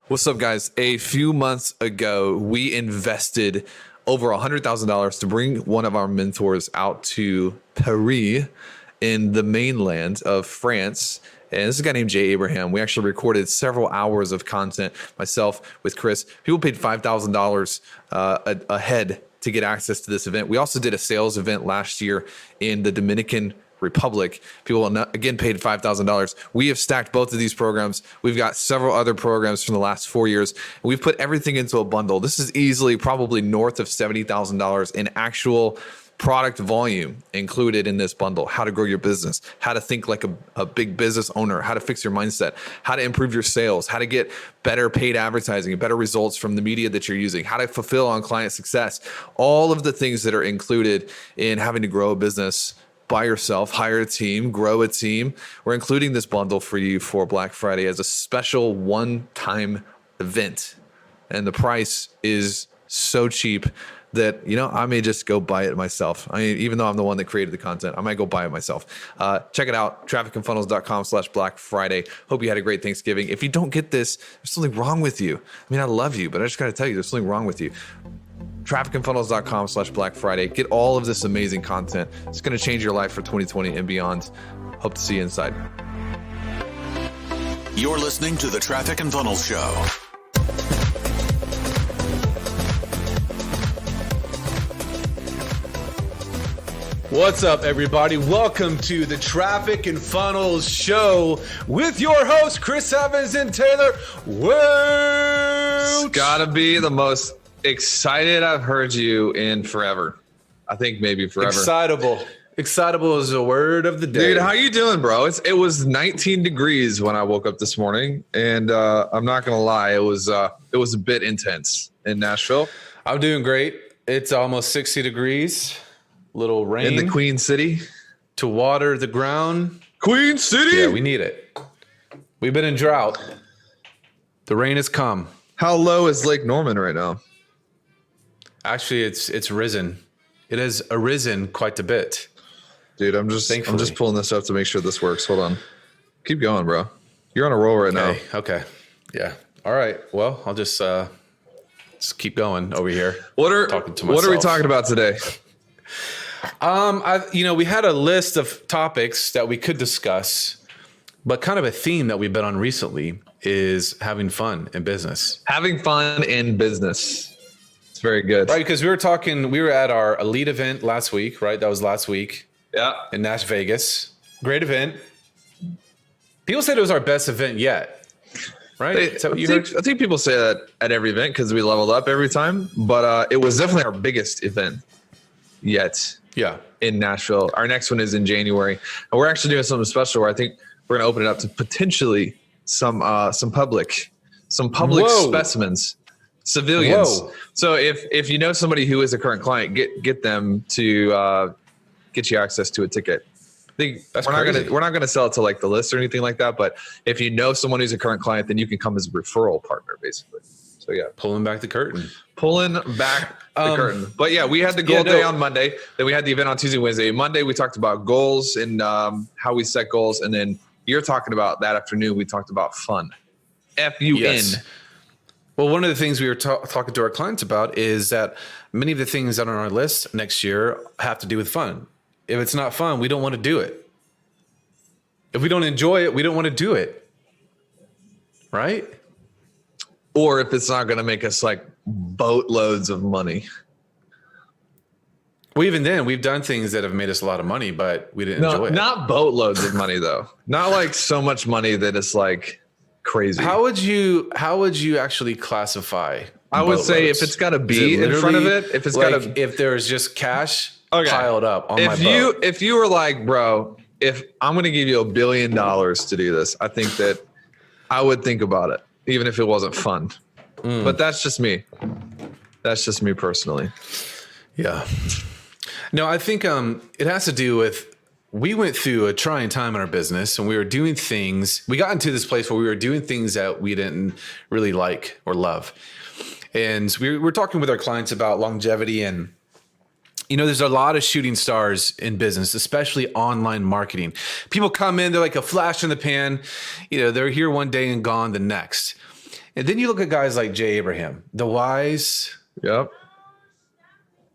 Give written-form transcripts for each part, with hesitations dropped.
What's up, guys? A few months ago, we invested over $100,000 to bring one of our mentors out to Paris in the mainland of France. And this is a guy named Jay Abraham. We actually recorded several hours of content, myself with Chris. People paid $5,000 a head to get access to this event. We also did a sales event last year in the Dominican Republic. People again paid $5,000. We have stacked both of these programs. We've got several other programs from the last 4 years. And we've put everything into a bundle. This is easily probably north of $70,000 in actual product volume included in this bundle. How to grow your business, how to think like a big business owner, how to fix your mindset, how to improve your sales, how to get better paid advertising, better results from the media that you're using, how to fulfill on client success, all of the things that are included in having to grow a business by yourself, hire a team, grow a team. We're including this bundle for you for Black Friday as a special one-time event. And the price is so cheap that, I may just go buy it myself. I mean, even though I'm the one that created the content, I might go buy it myself. Check it out, trafficandfunnels.com/Black Friday. Hope you had a great Thanksgiving. If you don't get this, there's something wrong with you. I mean, I love you, but I just got to tell you, there's something wrong with you. trafficandfunnels.com/Black Friday. Get all of this amazing content. It's going to change your life for 2020 and beyond. Hope to see you inside. You're listening to the Traffic and Funnels Show. What's up, everybody? Welcome to the Traffic and Funnels Show with your hosts, Chris Evans and Taylor Welch. It's gotta be the most excited I've heard you in forever. I think maybe forever. Excitable is the word of the day. Dude, how you doing, bro? It was 19 degrees when I woke up this morning, and I'm not gonna lie, it was a bit intense in Nashville. I'm doing great. It's almost 60 degrees. Little rain in the Queen City to water the ground. Queen City? Yeah, we need it. We've been in drought. The rain has come. How low is Lake Norman right now? Actually, it's risen. It has arisen quite a bit. Dude, I'm just pulling this up to make sure this works. Hold on. Keep going, bro. You're on a roll right now. Okay. Yeah. All right. Well, I'll just keep going over here. What are we talking about today? We had a list of topics that we could discuss, but kind of a theme that we've been on recently is having fun in business. Having fun in business. It's very good. Right, because we were at our elite event last week, right? That was last week. Yeah. In Las Vegas. Great event. People said it was our best event yet. Right? I think people say that at every event because we leveled up every time, but it was definitely our biggest event yet. Yeah. In Nashville. Our next one is in January. And we're actually doing something special where I think we're going to open it up to potentially some public specimens, civilians. Whoa. So if you know somebody who is a current client, get them to get you access to a ticket. We're not going to sell it to like the list or anything like that. But if you know someone who's a current client, then you can come as a referral partner, basically. So yeah, pulling back the curtain. But yeah, we had the goal day on Monday. Then we had the event on Tuesday, Wednesday. Monday, we talked about goals and how we set goals. And then you're talking about that afternoon. We talked about fun. F-U-N. Yes. Well, one of the things we were talking to our clients about is that many of the things that are on our list next year have to do with fun. If it's not fun, we don't want to do it. If we don't enjoy it, we don't want to do it. Right? Or if it's not going to make us like boatloads of money. Well, even then, we've done things that have made us a lot of money, but we didn't enjoy it. Not boatloads of money, though. Not like so much money that it's like crazy. How would you actually classify? I would say if it's got a B in front of it, if there's just cash piled up on my boat. If you were like, bro, if I'm going to give you $1 billion to do this, I think that I would think about it, even if it wasn't fun. But that's just me. That's just me personally. Yeah. No, I think it has to do with, we went through a trying time in our business and we were doing things. We got into this place where we were doing things that we didn't really like or love. And we were talking with our clients about longevity and, there's a lot of shooting stars in business, especially online marketing. People come in, they're like a flash in the pan. They're here one day and gone the next. And then you look at guys like Jay Abraham, the wise, Yep.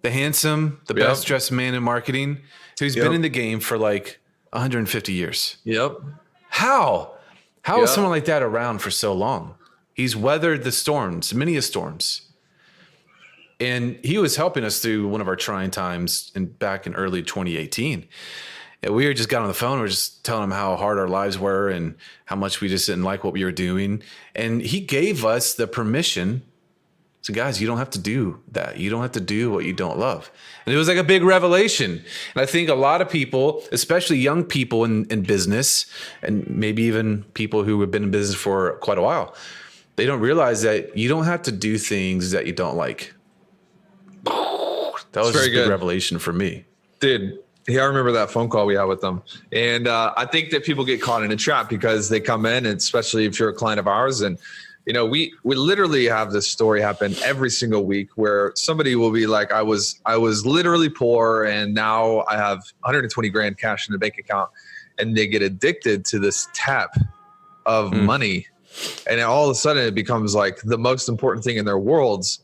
the handsome, the best dressed man in marketing, who's been in the game for like 150 years. Yep. How is someone like that around for so long? He's weathered the storms, many a storms. And he was helping us through one of our trying times back in early 2018. And we just got on the phone. We were just telling him how hard our lives were and how much we just didn't like what we were doing. And he gave us the permission. So guys, you don't have to do that. You don't have to do what you don't love. And it was like a big revelation. And I think a lot of people, especially young people in business, and maybe even people who have been in business for quite a while, they don't realize that you don't have to do things that you don't like. That was just a big revelation for me. Dude, yeah, I remember that phone call we had with them. And I think that people get caught in a trap because they come in, and especially if you're a client of ours. And, you know, we literally have this story happen every single week where somebody will be like, I was literally poor and now I have 120 grand cash in the bank account. And they get addicted to this tap of money. And all of a sudden it becomes like the most important thing in their worlds.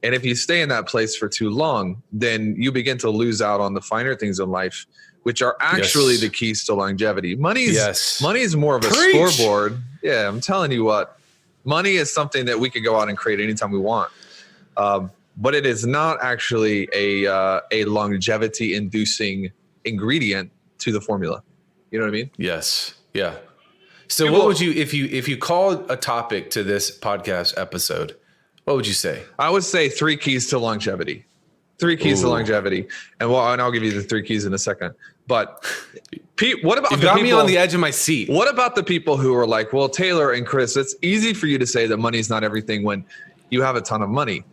And if you stay in that place for too long, then you begin to lose out on the finer things in life, which are actually the keys to longevity. Money is more of a scoreboard. Yeah, I'm telling you what, money is something that we could go out and create anytime we want. But it is not actually a longevity inducing ingredient to the formula. You know what I mean? Yes. Yeah. So what would you, if you called a topic to this podcast episode, what would you say? I would say 3 keys to longevity. 3 keys to longevity. And I'll give you the 3 keys in a second. But Pete, what about you got me on the edge of my seat? What about the people who are like, well, Taylor and Chris, it's easy for you to say that money's not everything when you have a ton of money.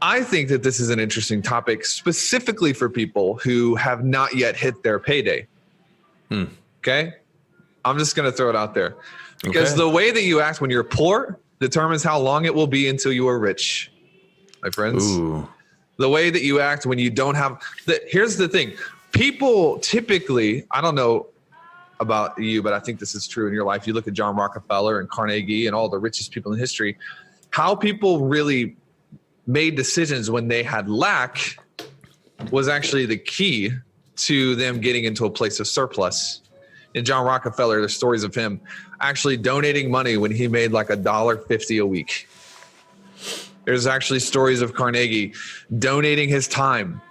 I think that this is an interesting topic specifically for people who have not yet hit their payday. Okay? I'm just going to throw it out there. Because the way that you act when you're poor determines how long it will be until you are rich, my friends. Ooh. The way that you act when you don't have here's the thing. People typically, I don't know about you, but I think this is true in your life. You look at John Rockefeller and Carnegie and all the richest people in history, how people really made decisions when they had lack was actually the key to them getting into a place of surplus. And John Rockefeller, there's stories of him actually donating money when he made like $1.50 a week. There's actually stories of Carnegie donating his time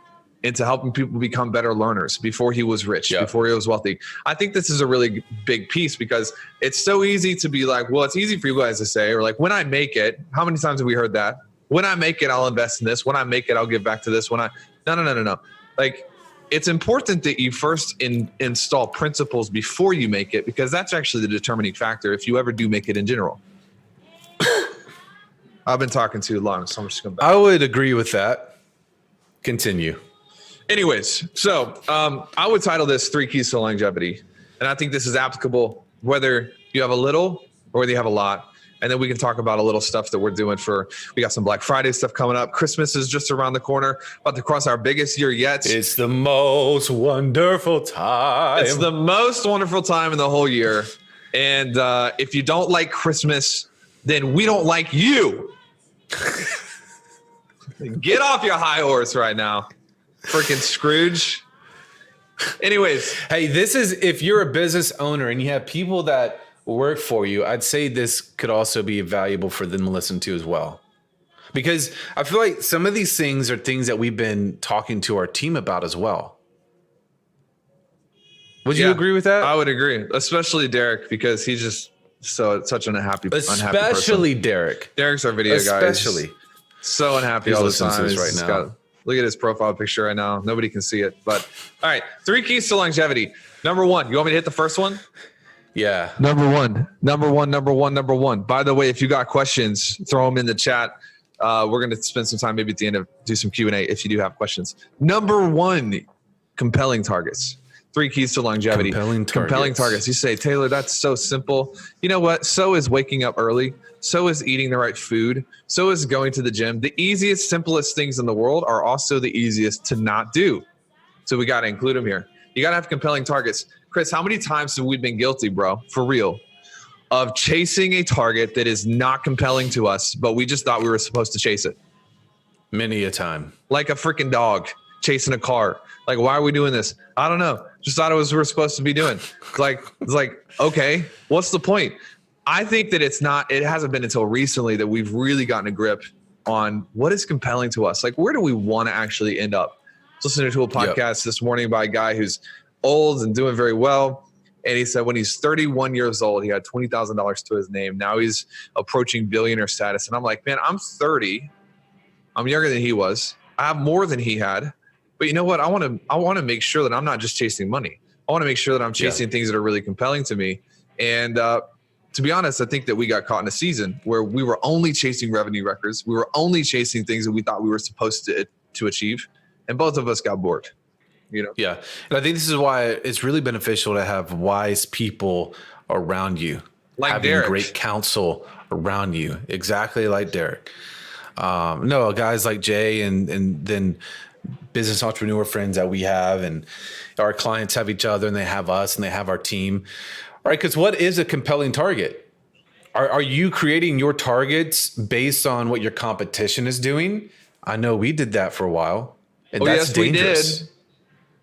into helping people become better learners before he was rich, before he was wealthy. I think this is a really big piece because it's so easy to be like, well, it's easy for you guys to say, or like, when I make it, how many times have we heard that? When I make it, I'll invest in this. When I make it, I'll give back to this. No. Like, it's important that you first install principles before you make it, because that's actually the determining factor if you ever do make it in general. I've been talking too long, so I'm just going to. I would agree with that. Continue. Anyways, so I would title this 3 Keys to Longevity. And I think this is applicable whether you have a little or whether you have a lot. And then we can talk about a little stuff that we're doing we got some Black Friday stuff coming up. Christmas is just around the corner, about to cross our biggest year yet. It's the most wonderful time. It's the most wonderful time in the whole year. And if you don't like Christmas, then we don't like you. Get off your high horse right now. Freaking Scrooge. Anyways. Hey, this is, if you're a business owner and you have people that work for you, I'd say this could also be valuable for them to listen to as well. Because I feel like some of these things are things that we've been talking to our team about as well. Would you agree with that? I would agree, especially Derek, because he's just such an unhappy Especially person. Derek. Derek's our video guy. Especially. So unhappy all the time. Right now. Look at his profile picture right now. Nobody can see it. But all right, 3 keys to longevity. Number 1, you want me to hit the first one? Yeah. Number one. By the way, if you got questions, throw them in the chat. We're going to spend some time maybe at the end of do some Q&A if you do have questions. Number 1, compelling targets. 3 keys to longevity. Compelling targets. You say, Taylor, that's so simple. You know what? So is waking up early. So is eating the right food. So is going to the gym. The easiest, simplest things in the world are also the easiest to not do. So we got to include them here. You got to have compelling targets. Chris, how many times have we been guilty, bro? For real. of chasing a target that is not compelling to us, but we just thought we were supposed to chase it. Many a time. Like a freaking dog chasing a car. Like, why are we doing this? I don't know. Just thought it was what we're supposed to be doing. It's like, okay, what's the point? I think that it hasn't been until recently that we've really gotten a grip on what is compelling to us. Like, where do we want to actually end up? I was listening to a podcast this morning by a guy who's old and doing very well. And he said when he's 31 years old, he had $20,000 to his name. Now he's approaching billionaire status. And I'm like, man, I'm 30. I'm younger than he was. I have more than he had. But you know what? I want to make sure that I'm not just chasing money. I want to make sure that I'm chasing things that are really compelling to me. And to be honest, I think that we got caught in a season where we were only chasing revenue records. We were only chasing things that we thought we were supposed to achieve. And both of us got bored. Yeah. And I think this is why it's really beneficial to have wise people around you. Like having Derek. Great counsel around you. Exactly like Derek. No, guys like Jay and then business entrepreneur friends that we have, and our clients have each other and they have us and they have our team. All right. Because what is a compelling target? Are you creating your targets based on what your competition is doing? I know we did that for a while. And that's dangerous. We did.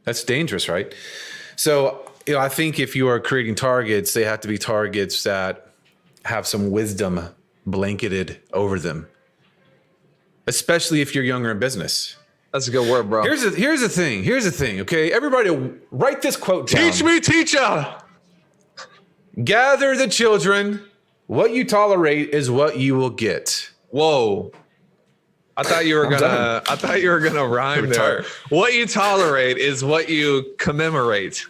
That's dangerous, right? So, I think if you are creating targets, they have to be targets that have some wisdom blanketed over them, especially if you're younger in business. That's a good word, bro. Here's the thing. Okay, everybody, write this quote down. Teach me, teacher. Gather the children. What you tolerate is what you will get. Whoa. I thought you were gonna rhyme there. What you tolerate is what you commemorate.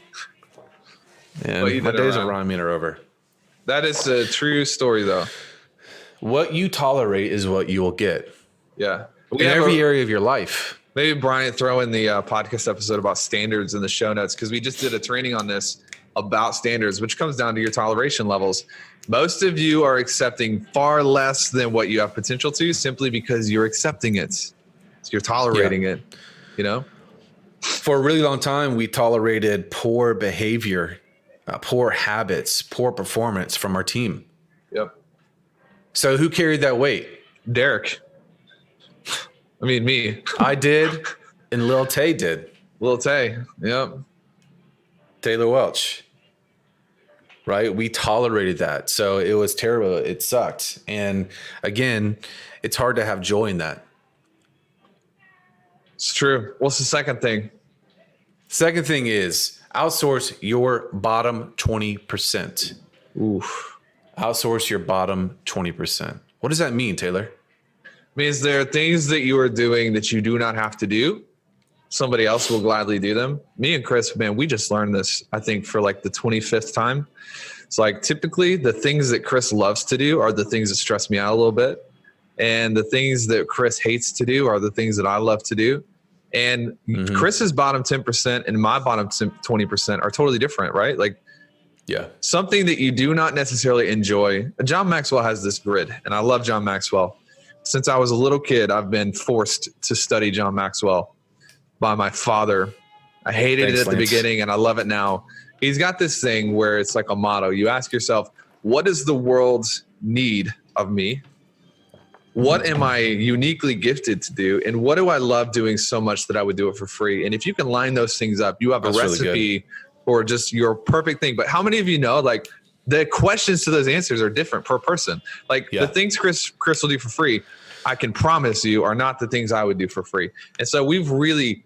And my days of rhyming are over. That is a true story, though. What you tolerate is what you will get. Yeah. In every area of your life. Maybe Brian throw in the podcast episode about standards in the show notes, because we just did a training on this about standards, which comes down to your toleration levels. Most of you are accepting far less than what you have potential to, simply because you're accepting it. So you're tolerating it, For a really long time, we tolerated poor behavior, poor habits, poor performance from our team. Yep. So who carried that weight? Derek. I mean, me. I did, and Lil Tay did. Lil Tay. Yep. Taylor Welch. Right? We tolerated that. So it was terrible. It sucked. And again, it's hard to have joy in that. It's true. What's the second thing? Second thing is outsource your bottom 20%. Oof. Outsource your bottom 20%. What does that mean, Taylor? Means there are things that you are doing that you do not have to do. Somebody else will gladly do them. Me and Chris, man, we just learned this, I think, for like the 25th time. It's like typically the things that Chris loves to do are the things that stress me out a little bit. And the things that Chris hates to do are the things that I love to do. And Chris's bottom 10% and my bottom 20% are totally different, right? Like, yeah, something that you do not necessarily enjoy. John Maxwell has this grid, and I love John Maxwell. Since I was a little kid, I've been forced to study John Maxwell by my father. I hated it at the beginning, and I love it now. He's got this thing where it's like a motto. You ask yourself, what does the world need of me? What am I uniquely gifted to do? And what do I love doing so much that I would do it for free? And if you can line those things up, you have a recipe for just your perfect thing. But how many of you know, like, the questions to those answers are different per person? Like, the things Chris will do for free, I can promise you, are not the things I would do for free. And so we've really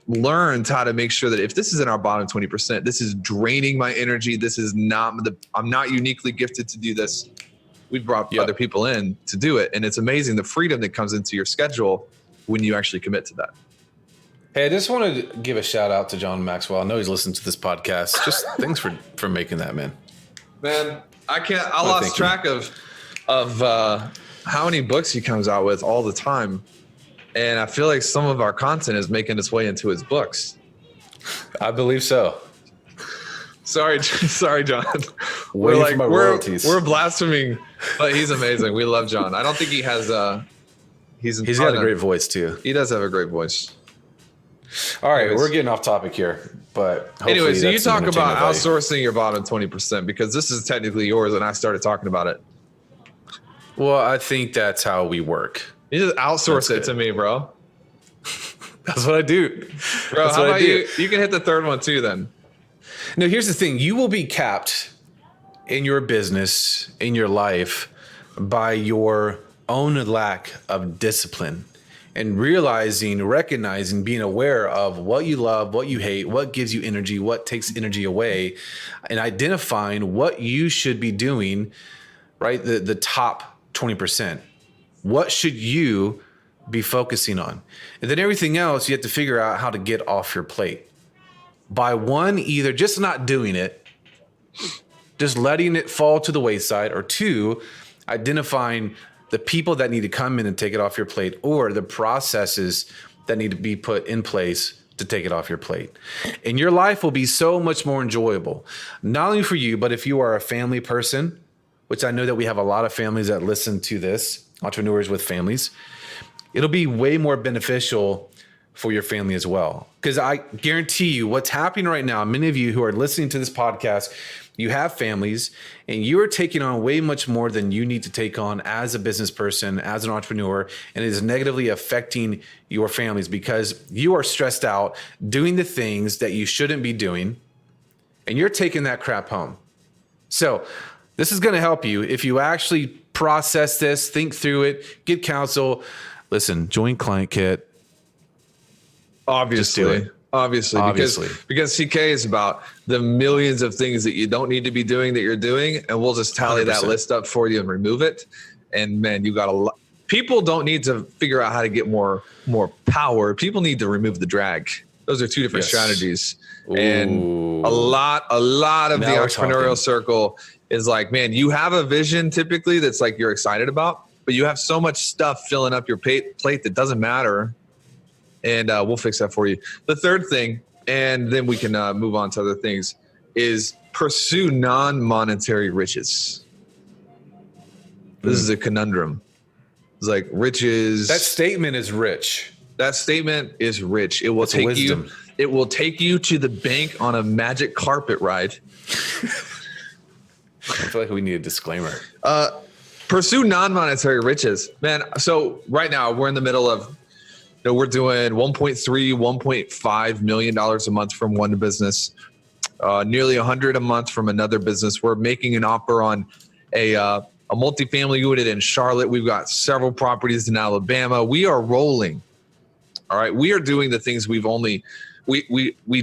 learned how to make sure that if this is in our bottom 20%, this is draining my energy. This is not I'm not uniquely gifted to do this. We've brought other people in to do it. And it's amazing the freedom that comes into your schedule when you actually commit to that. Hey, I just want to give a shout out to John Maxwell. I know he's listened to this podcast. Just thanks for making that, man. Man, I lost track of how many books he comes out with all the time. And I feel like some of our content is making its way into his books. I believe so. Sorry, John. We're blaspheming, but he's amazing. We love John. I don't think he has he's got a great voice too. He does have a great voice. All right, we're getting off topic here. But Anyway, so you that's some talk about entertainment value. outsourcing your bottom 20% because this is technically yours, and I started talking about it. Well, I think that's how we work. You just outsource That's it to me, bro. That's what I do. Bro, That's how what I about do. you? You can hit the third one too, then. No, here's the thing. You will be capped in your business, in your life, by your own lack of discipline and recognizing, being aware of what you love, what you hate, what gives you energy, what takes energy away, and identifying what you should be doing, right? The top 20%. What should you be focusing on? And then everything else, you have to figure out how to get off your plate. By one, either just not doing it, just letting it fall to the wayside, or two, identifying the people that need to come in and take it off your plate, or the processes that need to be put in place to take it off your plate. And your life will be so much more enjoyable, not only for you, but if you are a family person, which I know that we have a lot of families that listen to this, entrepreneurs with families, it'll be way more beneficial for your family as well. Because I guarantee you what's happening right now, many of you who are listening to this podcast, you have families and you are taking on way much more than you need to take on as a business person, as an entrepreneur, and it is negatively affecting your families because you are stressed out doing the things that you shouldn't be doing, and you're taking that crap home. So this is going to help you if you actually process this, think through it, get counsel. Listen, join Client Kit. Obviously, because CK is about the millions of things that you don't need to be doing that you're doing, and we'll just tally 100%. that list up for you and remove it. And man, you got a lot. People don't need to figure out how to get more power. People need to remove the drag. Those are two different strategies. And a lot of the Now we're entrepreneurial talking. circle is like, man, you have a vision typically that's like you're excited about, but you have so much stuff filling up your plate that doesn't matter. And we'll fix that for you. The third thing, and then we can move on to other things, is pursue non-monetary riches. This is a conundrum. It's like riches. That statement is rich. That statement is rich. It will It's take wisdom. you. It will take you to the bank on a magic carpet ride. I feel like we need a disclaimer. Pursue non-monetary riches, man. So right now we're in the middle of. We're doing $1.3, $1.5 million a month from one business, nearly $100 a month from another business. We're making an offer on a multifamily unit in Charlotte. We've got several properties in Alabama. We are rolling. All right. We are doing the things we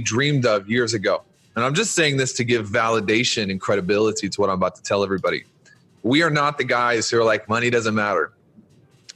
dreamed of years ago. And I'm just saying this to give validation and credibility to what I'm about to tell everybody. We are not the guys who are like, money doesn't matter.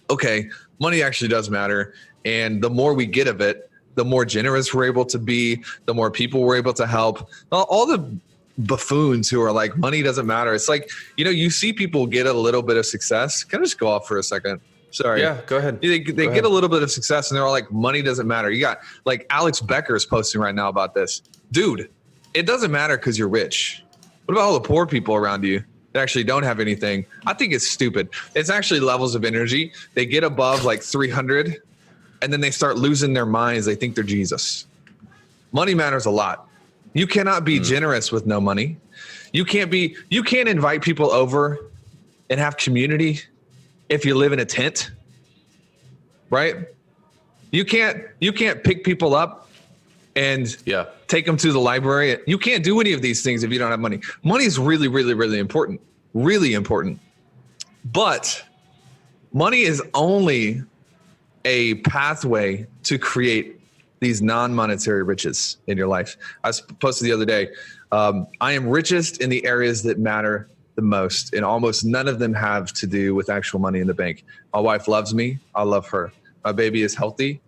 Okay. Money actually does matter. And the more we get of it, the more generous we're able to be, the more people we're able to help. All the buffoons who are like, money doesn't matter. It's like, you see people get a little bit of success. Can I just go off for a second? Sorry. Yeah, go ahead. They get a little bit of success and they're all like, money doesn't matter. You got like Alex Becker is posting right now about this. Dude, it doesn't matter because you're rich. What about all the poor people around you that actually don't have anything? I think it's stupid. It's actually levels of energy. They get above like 300 and then they start losing their minds. They think they're Jesus. Money matters a lot. You cannot be generous with no money. You can't invite people over and have community if you live in a tent, right? You can't pick people up and take them to the library. You can't do any of these things if you don't have money. Money is really, really, really important. Really important. But money is only a pathway to create these non-monetary riches in your life. I posted the other day, I am richest in the areas that matter the most, and almost none of them have to do with actual money in the bank. My wife loves me. I love her. My baby is healthy.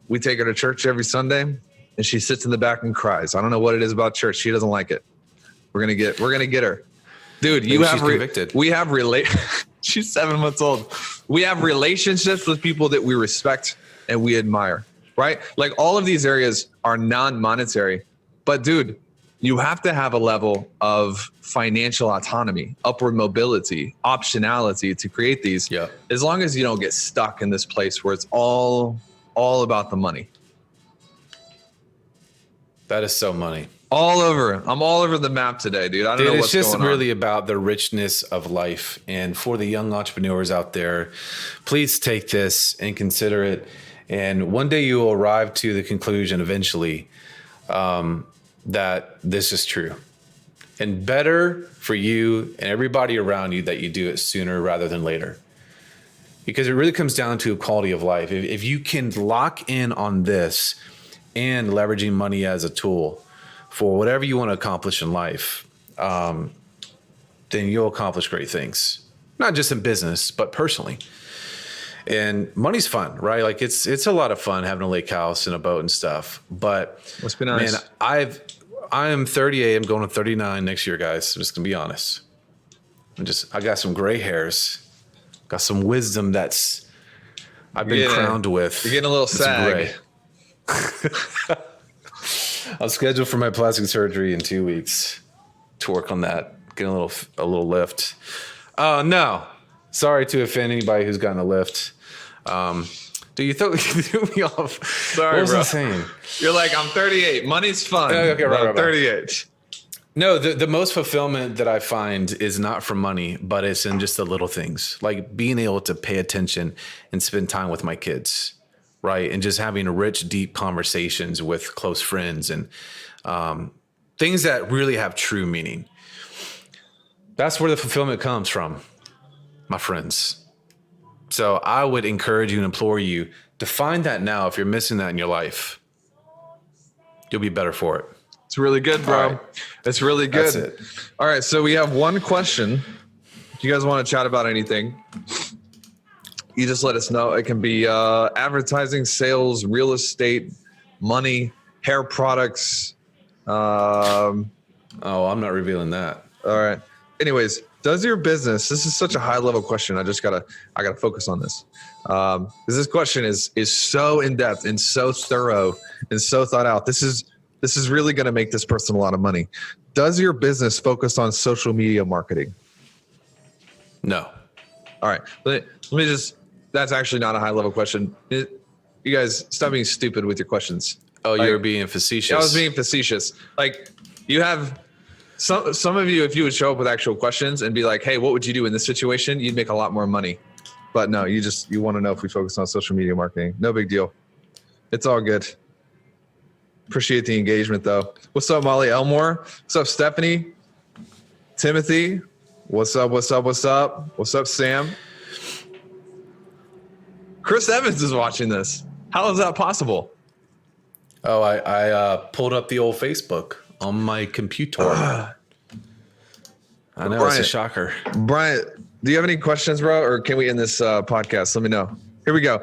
We take her to church every Sunday, and she sits in the back and cries. I don't know what it is about church. She doesn't like it. We're gonna get her. Dude, Maybe she's convicted. We have she's 7 months old. We have relationships with people that we respect and we admire, right? Like all of these areas are non-monetary, but dude, you have to have a level of financial autonomy, upward mobility, optionality to create these. Yeah. As long as you don't get stuck in this place where it's all about the money. That is so money. All over. I'm all over the map today, dude. I don't know what's going on. It's just really about the richness of life. And for the young entrepreneurs out there, please take this and consider it. And one day you will arrive to the conclusion eventually that this is true. And better for you and everybody around you that you do it sooner rather than later. Because it really comes down to quality of life. If you can lock in on this and leveraging money as a tool for whatever you want to accomplish in life, then you'll accomplish great things, not just in business, but personally. And money's fun, right? Like it's a lot of fun having a lake house and a boat and stuff. But must be nice. Man, I am 38. I'm going to 39 next year, guys. I'm just gonna be honest. I got some gray hairs, got some wisdom I've been crowned with. You're getting a little sag. I'm scheduled for my plastic surgery in 2 weeks to work on that, get a little lift. No, sorry to offend anybody who's gotten a lift. Dude, you threw me off. Sorry, what was bro. I saying? You're like, I'm 38. Money's fun. Okay, right. I'm 38. No, the most fulfillment that I find is not from money, but it's in just the little things, like being able to pay attention and spend time with my kids. Right. And just having rich, deep conversations with close friends and things that really have true meaning. That's where the fulfillment comes from, my friends. So I would encourage you and implore you to find that now. If you're missing that in your life, you'll be better for it. It's really good, bro. Right. It's really good. That's it. All right. So we have one question. If you guys want to chat about anything, you just let us know. It can be advertising, sales, real estate, money, hair products. I'm not revealing that. All right. Anyways, does your business, this is such a high level question. I gotta focus on this. Because this question is so in depth and so thorough and so thought out. This is really going to make this person a lot of money. Does your business focus on social media marketing? No. All right. Let me just, that's actually not a high level question. You guys stop being stupid with your questions. Oh, you're being facetious. I was being facetious. Like you have some of you, if you would show up with actual questions and be like, hey, what would you do in this situation? You'd make a lot more money. But no, you want to know if we focus on social media marketing. No big deal. It's all good. Appreciate the engagement though. What's up, Molly Elmore? What's up, Stephanie? Timothy? What's up? What's up, Sam? Chris Evans is watching this. How is that possible? Oh, I pulled up the old Facebook on my computer. I know, Brian, it's a shocker. Brian, do you have any questions, bro? Or can we end this podcast? Let me know. Here we go.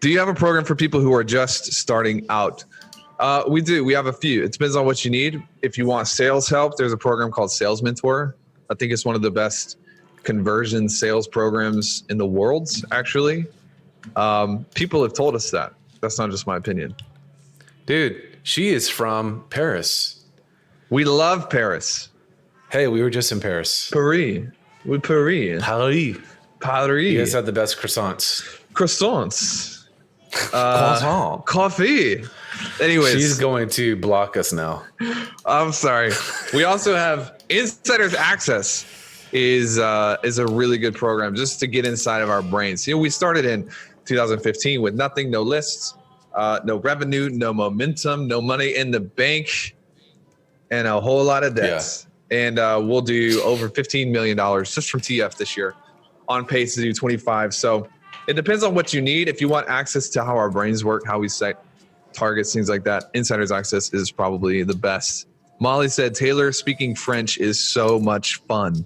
Do you have a program for people who are just starting out? We do. We have a few. It depends on what you need. If you want sales help, there's a program called Sales Mentor. I think it's one of the best conversion sales programs in the world, actually. People have told us that. That's not just my opinion. Dude, she is from Paris. We love Paris. Hey, we were just in Paris. Paris. With Paris. Paris. Paris. You guys have the best croissants. Croissants. Croissant. Coffee. Anyways. She's going to block us now. I'm sorry. We also have Insider's Access is a really good program just to get inside of our brains. You know, we started in 2015 with nothing, no lists, no revenue, no momentum, no money in the bank, and a whole lot of debts. Yeah. And we'll do over $15 million just from TF this year, on pace to do 25. So it depends on what you need. If you want access to how our brains work, how we set targets, things like that, Insider's Access is probably the best. Molly said, Taylor speaking French is so much fun.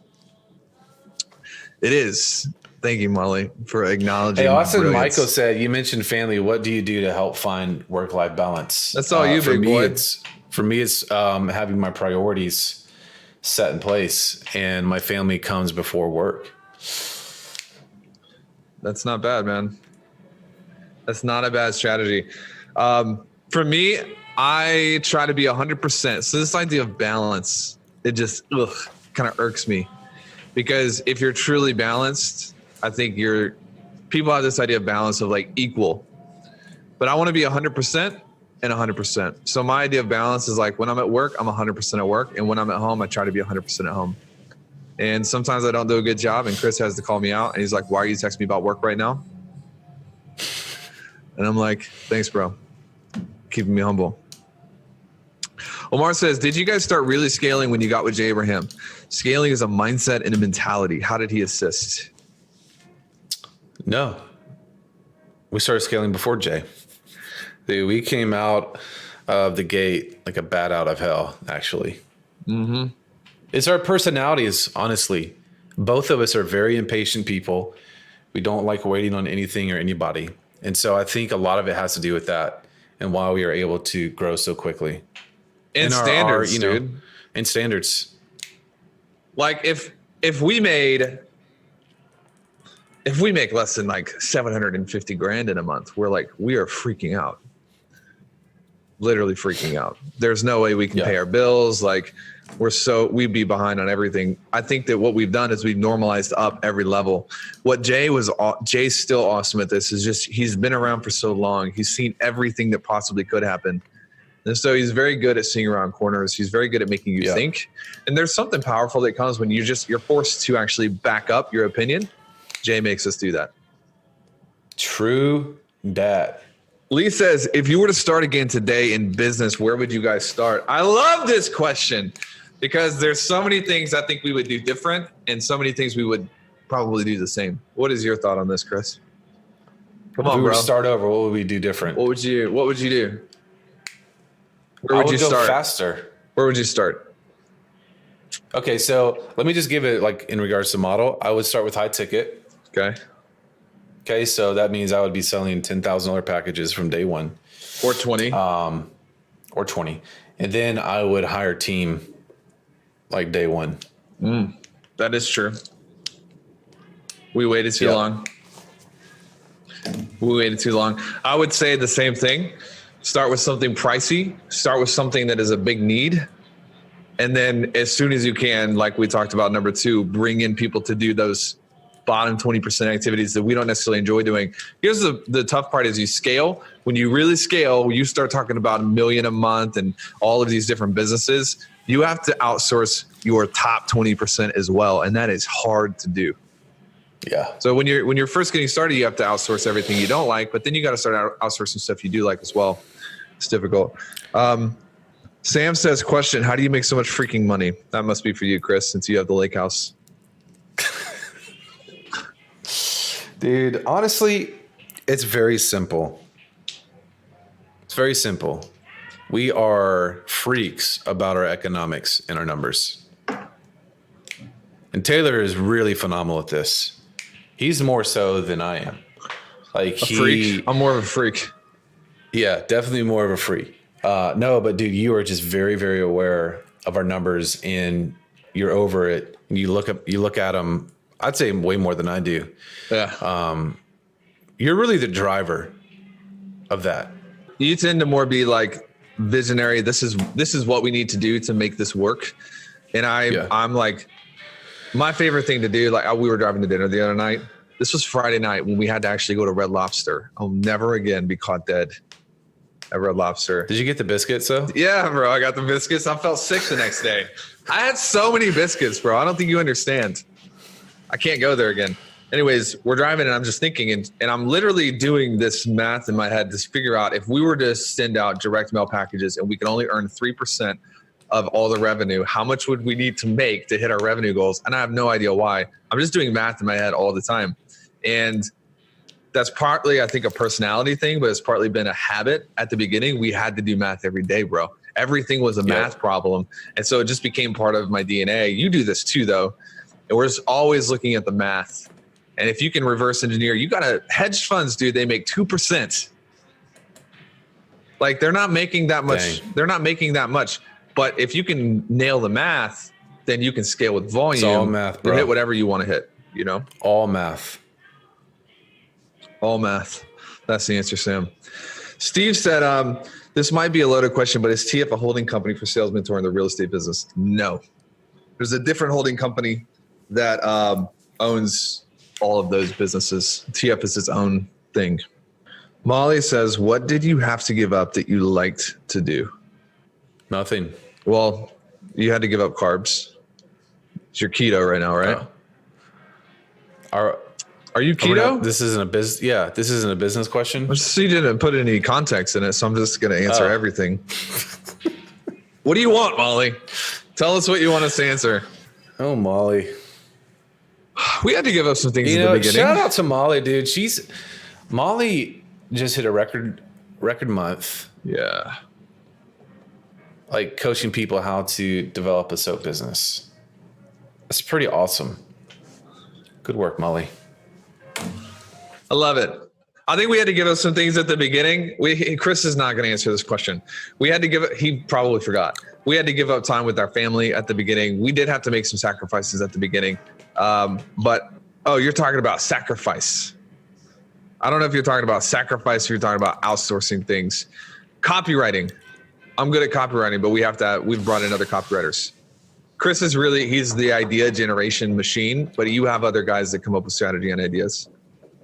It is. Thank you, Molly, for acknowledging. Hey, Austin Michael said, you mentioned family. What do you do to help find work-life balance? That's all you, big boy. For me, it's having my priorities set in place, and my family comes before work. That's not bad, man. That's not a bad strategy. For me, I try to be 100%. So this idea of balance, it just kind of irks me, because if you're truly balanced, I think people have this idea of balance of like equal, but I want to be 100%. and 100%. So my idea of balance is like when I'm at work, I'm 100% at work. And when I'm at home, I try to be 100% at home. And sometimes I don't do a good job, and Chris has to call me out. And he's like, why are you texting me about work right now? And I'm like, thanks, bro. Keeping me humble. Omar says, did you guys start really scaling when you got with Jay Abraham? Scaling is a mindset and a mentality. How did he assist? No. We started scaling before Jay. Dude, we came out of the gate like a bat out of hell, actually. Mm-hmm. It's our personalities, honestly. Both of us are very impatient people. We don't like waiting on anything or anybody. And so I think a lot of it has to do with that and why we are able to grow so quickly. And standards, dude. And standards. Like if we make less than like 750 grand in a month, we are freaking out. Literally freaking out. There's no way we can pay our bills. Like we'd be behind on everything. I think that what we've done is we've normalized up every level. What Jay's still awesome at this is just, he's been around for so long. He's seen everything that possibly could happen. And so he's very good at seeing around corners. He's very good at making you think. And there's something powerful that comes when you're forced to actually back up your opinion. Jay makes us do that. True dat. Lee says, if you were to start again today in business, where would you guys start? I love this question because there's so many things I think we would do different and so many things we would probably do the same. What is your thought on this, Chris? Come on, if we were bro. to start over, what would we do different? What would you do? Where I would you go start? faster. Where would you start? Okay, so let me just give it like in regards to model. I would start with high ticket. Okay, so that means I would be selling $10,000 packages from day one. Or 20. Or 20. And then I would hire a team like day one. That is true. We waited too long. I would say the same thing. Start with something pricey. Start with something that is a big need. And then as soon as you can, like we talked about, number 2, bring in people to do those bottom 20% activities that we don't necessarily enjoy doing. Here's the tough part is you scale. When you really scale, you start talking about $1 million a month and all of these different businesses. You have to outsource your top 20% as well. And that is hard to do. Yeah. So when you're first getting started, you have to outsource everything you don't like, but then you got to start outsourcing stuff you do like as well. It's difficult. Sam says, question, how do you make so much freaking money? That must be for you, Chris, since you have the lake house. Dude, honestly, it's very simple. It's very simple. We are freaks about our economics and our numbers. And Taylor is really phenomenal at this. He's more so than I am. Like freak? I'm more of a freak. Yeah, definitely more of a freak. No, but dude, you are just very, very aware of our numbers and you're over it. And you look at them, I'd say way more than I do. Yeah. You're really the driver of that. You tend to more be like visionary. This is what we need to do to make this work. And I'm like, my favorite thing to do, like we were driving to dinner the other night. This was Friday night when we had to actually go to Red Lobster. I'll never again be caught dead at Red Lobster. Did you get the biscuits though? Yeah, bro. I got the biscuits. I felt sick the next day. I had so many biscuits, bro. I don't think you understand. I can't go there again. Anyways, we're driving and I'm just thinking and I'm literally doing this math in my head to figure out if we were to send out direct mail packages and we can only earn 3% of all the revenue, how much would we need to make to hit our revenue goals? And I have no idea why. I'm just doing math in my head all the time. And that's partly, I think, a personality thing, but it's partly been a habit. At the beginning, we had to do math every day, bro. Everything was a math problem. And so it just became part of my DNA. You do this too, though. And we're just always looking at the math. And if you can reverse engineer, you got to hedge funds, dude, they make 2%. Like they're not making that much. Dang. They're not making that much. But if you can nail the math, then you can scale with volume. It's all math, bro. And hit whatever you want to hit, you know? All math. All math. That's the answer, Sam. Steve said, this might be a loaded question, but is TF a holding company for sales mentor in the real estate business? No. There's a different holding company that owns all of those businesses. TF is its own thing. Molly says, what did you have to give up that you liked to do? Nothing. Well, you had to give up carbs. It's your keto right now, right? Are you keto? This isn't a business. Yeah, this isn't a business question. So you didn't put any context in it, so I'm just going to answer everything. What do you want, Molly? Tell us what you want us to answer. Oh, Molly. We had to give up some things at the beginning. Shout out to Molly, dude. Molly just hit a record month. Yeah. Like coaching people how to develop a soap business. That's pretty awesome. Good work, Molly. I love it. I think we had to give up some things at the beginning. Chris is not going to answer this question. He probably forgot. We had to give up time with our family at the beginning. We did have to make some sacrifices at the beginning. You're talking about sacrifice. I don't know if you're talking about sacrifice or you're talking about outsourcing things. Copywriting. I'm good at copywriting, but we've brought in other copywriters. Chris is he's the idea generation machine, but you have other guys that come up with strategy and ideas,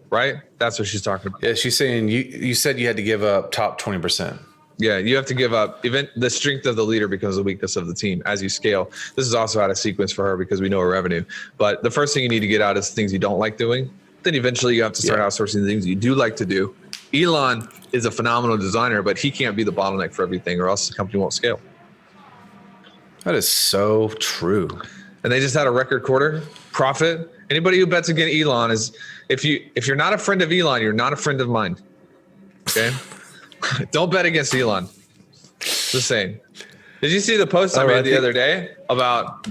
right? That's what she's talking about. Yeah, she's saying you said you had to give up top 20%. Yeah, you have to give up even the strength of the leader becomes the weakness of the team as you scale. This is also out of sequence for her because we know her revenue. But the first thing you need to get out is things you don't like doing. Then eventually you have to start outsourcing the things you do like to do. Elon is a phenomenal designer, but he can't be the bottleneck for everything or else the company won't scale. That is so true. And they just had a record quarter profit. Anybody who bets against Elon is, if you're not a friend of Elon, you're not a friend of mine. Okay? Don't bet against Elon. Just saying. Did you see the post I made the other day about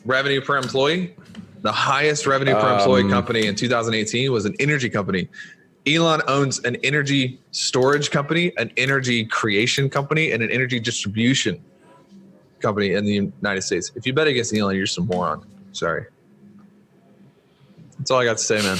revenue per employee? The highest revenue per employee company in 2018 was an energy company. Elon owns an energy storage company, an energy creation company, and an energy distribution company in the United States. If you bet against Elon, you're just a moron. Sorry. That's all I got to say, man.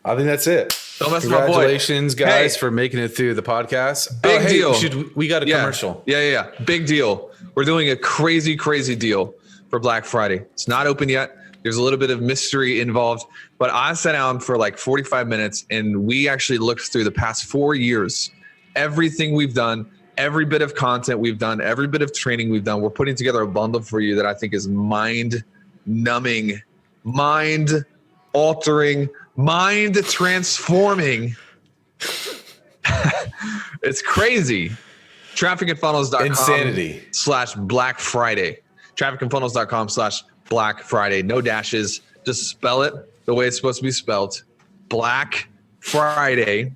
I think that's it. Don't mess with my boy. Congratulations, guys, for making it through the podcast. Big deal. We got a commercial. Yeah. Big deal. We're doing a crazy, crazy deal for Black Friday. It's not open yet. There's a little bit of mystery involved, but I sat down for like 45 minutes and we actually looked through the past 4 years, everything we've done, every bit of content we've done, every bit of training we've done. We're putting together a bundle for you that I think is mind-numbing, mind-altering, mind-transforming. It's crazy. Trafficandfunnels.com Insanity. /Black Friday. Trafficandfunnels.com /Black Friday. No dashes. Just spell it the way it's supposed to be spelled. Black Friday.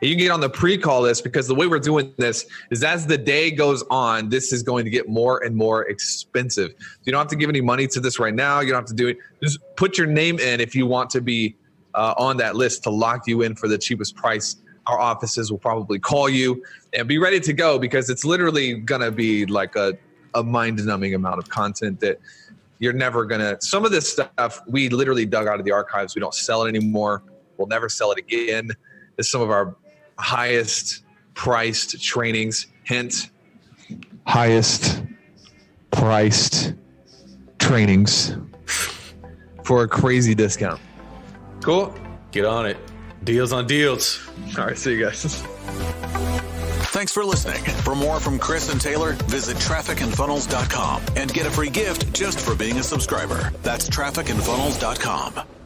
You can get on the pre-call list because the way we're doing this is as the day goes on, this is going to get more and more expensive. You don't have to give any money to this right now. You don't have to do it. Just put your name in if you want to be on that list to lock you in for the cheapest price. Our offices will probably call you and be ready to go because it's literally going to be like a mind-numbing amount of content that you're never going to. Some of this stuff we literally dug out of the archives. We don't sell it anymore. We'll never sell it again. It's some of our highest priced trainings. Hint, highest priced trainings for a crazy discount. Cool. Get on it. Deals on deals. All right. See you guys. Thanks for listening. For more from Chris and Taylor, visit trafficandfunnels.com and get a free gift just for being a subscriber. That's trafficandfunnels.com.